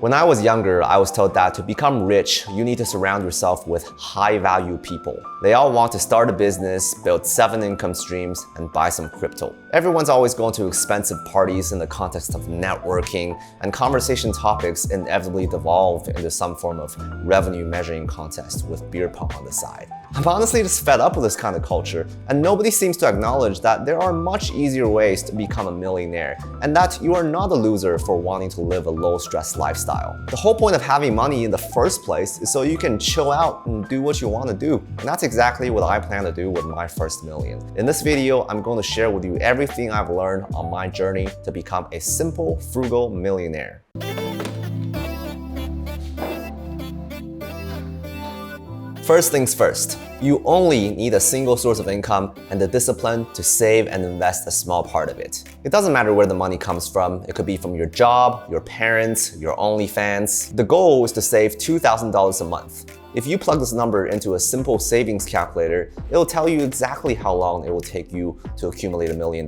When I was younger, I was told that to become rich, you need to surround yourself with high-value people. They all want to start a business, build 7 income streams, and buy some crypto. Everyone's always going to expensive parties in the context of networking, and conversation topics inevitably devolve into some form of revenue measuring contest with beer pong on the side. I'm honestly just fed up with this kind of culture, and nobody seems to acknowledge that there are much easier ways to become a millionaire, and that you are not a loser for wanting to live a low-stress lifestyle. The whole point of having money in the first place is so you can chill out and do what you want to do. And that's exactly what I plan to do with my first million. In this video, I'm going to share with you everything I've learned on my journey to become a simple, frugal millionaire. First things first, you only need a single source of income and the discipline to save and invest a small part of it. It doesn't matter where the money comes from. It could be from your job, your parents, your OnlyFans. The goal is to save $2,000 a month. If you plug this number into a simple savings calculator, it'll tell you exactly how long it will take you to accumulate $1 million.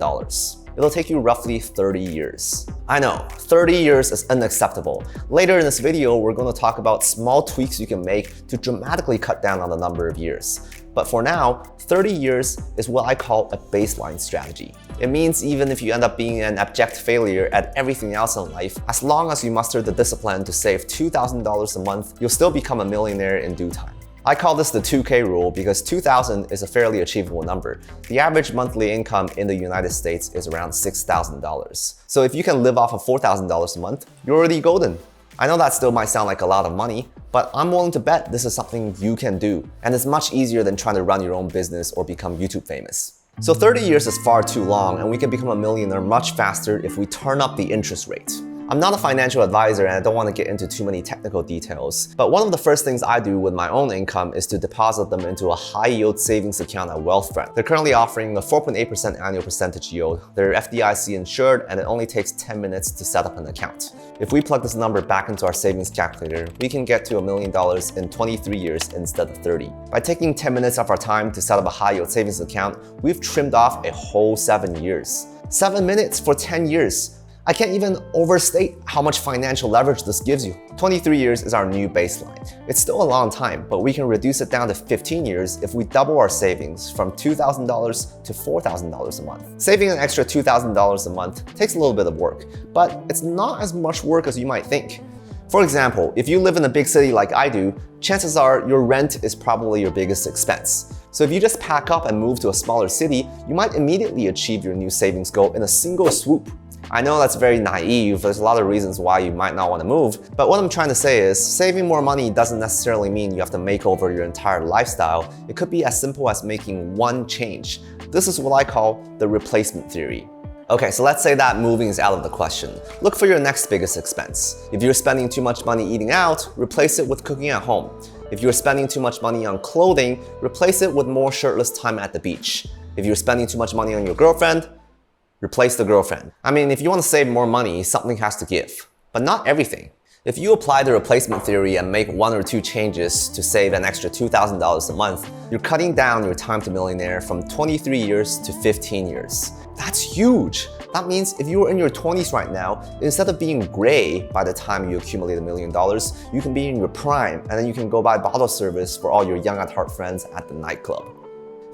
It'll take you roughly 30 years. I know, 30 years is unacceptable. Later in this video, we're going to talk about small tweaks you can make to dramatically cut down on the number of years. But for now, 30 years is what I call a baseline strategy. It means even if you end up being an abject failure at everything else in life, as long as you muster the discipline to save $2,000 a month, you'll still become a millionaire in due time. I call this the 2K rule because 2,000 is a fairly achievable number. The average monthly income in the United States is around $6,000. So if you can live off of $4,000 a month, you're already golden. I know that still might sound like a lot of money, but I'm willing to bet this is something you can do, and it's much easier than trying to run your own business or become YouTube famous. So 30 years is far too long, and we can become a millionaire much faster if we turn up the interest rate. I'm not a financial advisor and I don't want to get into too many technical details, but one of the first things I do with my own income is to deposit them into a high-yield savings account at Wealthfront. They're currently offering a 4.8% annual percentage yield. They're FDIC insured and it only takes 10 minutes to set up an account. If we plug this number back into our savings calculator, we can get to $1 million in 23 years instead of 30. By taking 10 minutes of our time to set up a high-yield savings account, we've trimmed off a whole 7 years. 7 minutes for 10 years. I can't even overstate how much financial leverage this gives you. 23 years is our new baseline. It's still a long time, but we can reduce it down to 15 years if we double our savings from $2,000 to $4,000 a month. Saving an extra $2,000 a month takes a little bit of work, but it's not as much work as you might think. For example, if you live in a big city like I do, chances are your rent is probably your biggest expense. So if you just pack up and move to a smaller city, you might immediately achieve your new savings goal in a single swoop. I know that's very naive, there's a lot of reasons why you might not want to move, but what I'm trying to say is saving more money doesn't necessarily mean you have to make over your entire lifestyle. It could be as simple as making one change. This is what I call the replacement theory. Okay, so let's say that moving is out of the question. Look for your next biggest expense. If you're spending too much money eating out, replace it with cooking at home. If you're spending too much money on clothing, replace it with more shirtless time at the beach. If you're spending too much money on your girlfriend, replace the girlfriend. I mean, if you want to save more money, something has to give, but not everything. If you apply the replacement theory and make 1 or 2 changes to save an extra $2,000 a month, you're cutting down your time to millionaire from 23 years to 15 years. That's huge. That means if you were in your 20s right now, instead of being gray by the time you accumulate $1 million, you can be in your prime, and then you can go buy bottle service for all your young at heart friends at the nightclub.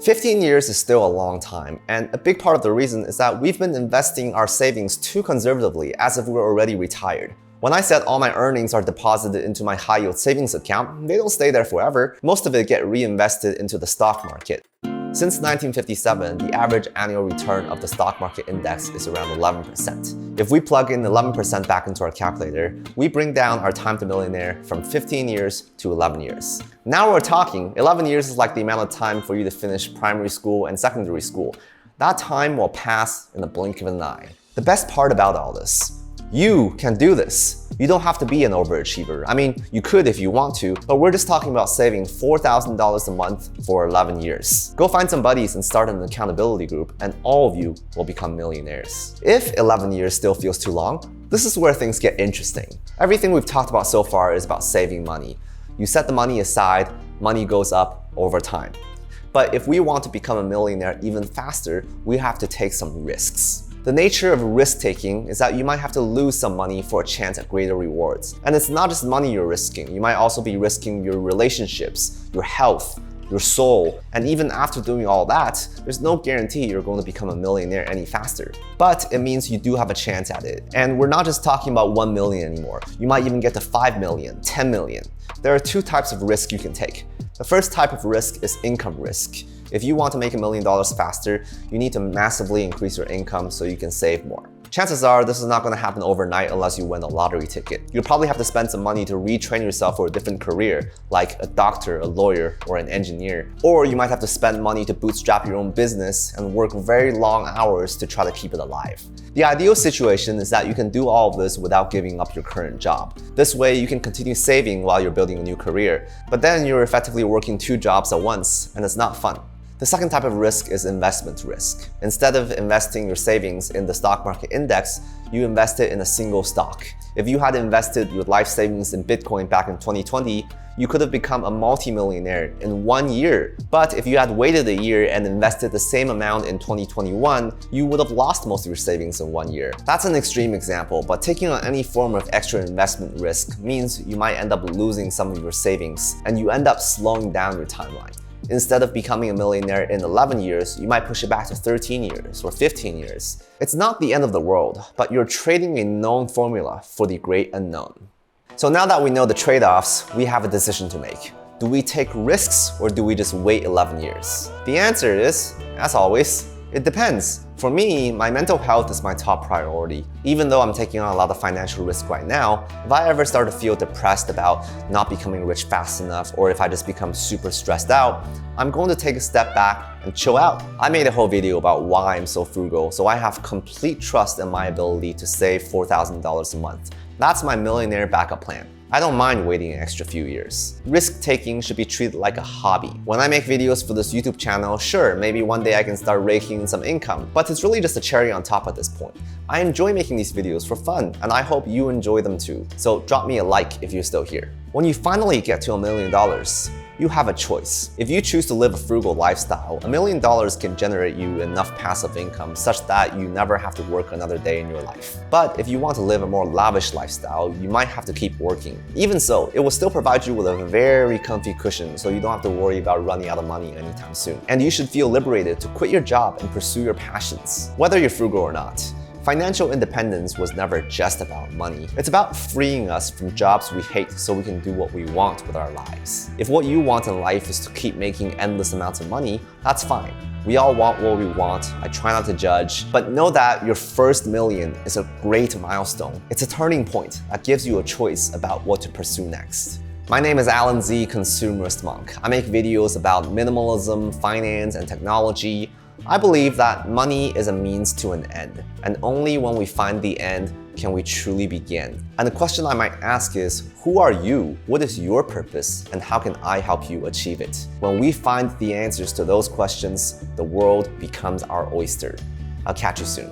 15 years is still a long time, and a big part of the reason is that we've been investing our savings too conservatively as if we're already retired. When I said all my earnings are deposited into my high-yield savings account, they don't stay there forever. Most of it get reinvested into the stock market. Since 1957, the average annual return of the stock market index is around 11%. If we plug in 11% back into our calculator, we bring down our time to millionaire from 15 years to 11 years. Now we're talking. 11 years is like the amount of time for you to finish primary school and secondary school. That time will pass in the blink of an eye. The best part about all this, you can do this. You don't have to be an overachiever. I mean, you could if you want to, but we're just talking about saving $4,000 a month for 11 years. Go find some buddies and start an accountability group, and all of you will become millionaires. If 11 years still feels too long, this is where things get interesting. Everything we've talked about so far is about saving money. You set the money aside, money goes up over time. But if we want to become a millionaire even faster, we have to take some risks. The nature of risk-taking is that you might have to lose some money for a chance at greater rewards. And it's not just money you're risking. You might also be risking your relationships, your health, your soul, and even after doing all that, there's no guarantee you're going to become a millionaire any faster. But it means you do have a chance at it. And we're not just talking about 1 million anymore. You might even get to 5 million, 10 million. There are two types of risk you can take. The first type of risk is income risk. If you want to make $1 million faster, you need to massively increase your income so you can save more. Chances are this is not going to happen overnight unless you win a lottery ticket. You'll probably have to spend some money to retrain yourself for a different career, like a doctor, a lawyer, or an engineer. Or you might have to spend money to bootstrap your own business and work very long hours to try to keep it alive. The ideal situation is that you can do all of this without giving up your current job. This way, you can continue saving while you're building a new career. But then you're effectively working 2 jobs at once, and it's not fun. The second type of risk is investment risk. Instead of investing your savings in the stock market index, you invest it in a single stock. If you had invested your life savings in Bitcoin back in 2020, you could have become a multi-millionaire in 1 year. But if you had waited a year and invested the same amount in 2021, you would have lost most of your savings in 1 year. That's an extreme example, but taking on any form of extra investment risk means you might end up losing some of your savings, and you end up slowing down your timeline. Instead of becoming a millionaire in 11 years, you might push it back to 13 years or 15 years. It's not the end of the world, but you're trading a known formula for the great unknown. So now that we know the trade-offs, we have a decision to make. Do we take risks or do we just wait 11 years? The answer is, as always, it depends. For me, my mental health is my top priority. Even though I'm taking on a lot of financial risk right now, if I ever start to feel depressed about not becoming rich fast enough, or if I just become super stressed out, I'm going to take a step back and chill out. I made a whole video about why I'm so frugal, so I have complete trust in my ability to save $4,000 a month. That's my millionaire backup plan. I don't mind waiting an extra few years. Risk-taking should be treated like a hobby. When I make videos for this YouTube channel, sure, maybe one day I can start raking in some income, but it's really just a cherry on top at this point. I enjoy making these videos for fun, and I hope you enjoy them too. So drop me a like if you're still here. When you finally get to $1 million, you have a choice. If you choose to live a frugal lifestyle, $1 million can generate you enough passive income such that you never have to work another day in your life. But if you want to live a more lavish lifestyle, you might have to keep working. Even so, it will still provide you with a very comfy cushion so you don't have to worry about running out of money anytime soon. And you should feel liberated to quit your job and pursue your passions, whether you're frugal or not. Financial independence was never just about money. It's about freeing us from jobs we hate so we can do what we want with our lives. If what you want in life is to keep making endless amounts of money, that's fine. We all want what we want. I try not to judge, but know that your first million is a great milestone. It's a turning point that gives you a choice about what to pursue next. My name is Alan Z, Consumerist Monk. I make videos about minimalism, finance, and technology. I believe that money is a means to an end, and only when we find the end can we truly begin. And the question I might ask is, who are you? What is your purpose? And how can I help you achieve it? When we find the answers to those questions, the world becomes our oyster. I'll catch you soon.